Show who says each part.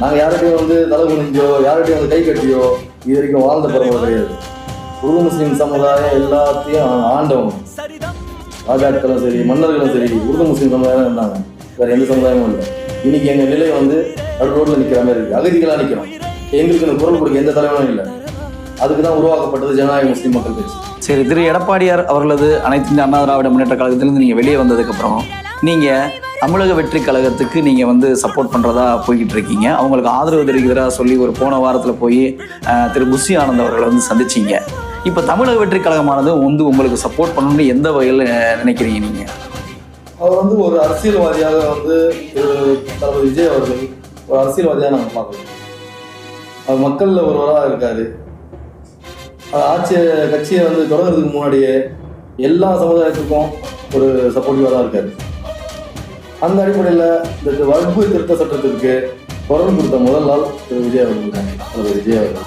Speaker 1: நாங்கள் யார்கிட்டையும் வந்து தலை குனிஞ்சோ யார்கிட்டையும் வந்து கை கட்டியோ இது வரைக்கும் வாழ்ந்த பரவல் கிடையாது. உருது முஸ்லீம் சமுதாயம் எல்லாத்தையும் ஆண்டவங்க, ராஜாக்களும் சரி மன்னர்களும் சரி உருது முஸ்லீம் சமுதாயம் இருந்தாங்க. வேறு எந்த சமுதாயமும் இல்லை. இன்னைக்கு எங்கள் நிலை வந்து நடு ரோட்டில் நிற்கிற மாதிரி இருக்குது. அகதிகளாக நிற்கிறோம். எங்களுக்கு இந்த குரல் கொடுக்க எந்த தலைவனும் இல்லை. அதுக்கு தான் உருவாக்கப்பட்டது ஜனநாயக முஸ்லீம் மக்கள் கட்சி.
Speaker 2: சரி, திரு எடப்பாடியார் அவர்களது அனைத்து இந்திய அண்ணா திராவிட முன்னேற்ற கழகத்திலிருந்து நீங்கள் வெளியே வந்ததுக்கப்புறம் நீங்கள் தமிழக வெற்றி கழகத்துக்கு நீங்கள் வந்து சப்போர்ட் பண்ணுறதா போய்கிட்டு இருக்கீங்க. அவங்களுக்கு ஆதரவு தெரிவிக்கிறதா சொல்லி ஒரு போன வாரத்தில் போய் திரு புஷி ஆனந்த் அவர்களை வந்து சந்திச்சிங்க. இப்போ தமிழக வெற்றி கழகமானது வந்து உங்களுக்கு சப்போர்ட் பண்ணணும்னு எந்த வகையில் நினைக்கிறீங்க நீங்கள்?
Speaker 1: அவர் வந்து ஒரு அரசியல்வாதியாக வந்து தளபதி விஜய் அவர்கள் ஒரு அரசியல்வாதியாக நாங்கள் பார்க்கலாம். அவர் மக்களில் ஒருவராக இருக்காரு. கட்சியை வந்து தொடங்குறதுக்கு முன்னாடியே எல்லா சமுதாயத்துக்கும் ஒரு சப்போர்ட்டிவாக தான் இருக்காரு. அந்த அடிப்படையில் இந்த வகுப்பு திருத்த சட்டத்திற்கு குரல் கொடுத்த முதல் நாள் திரு விஜய் அவர்கள்.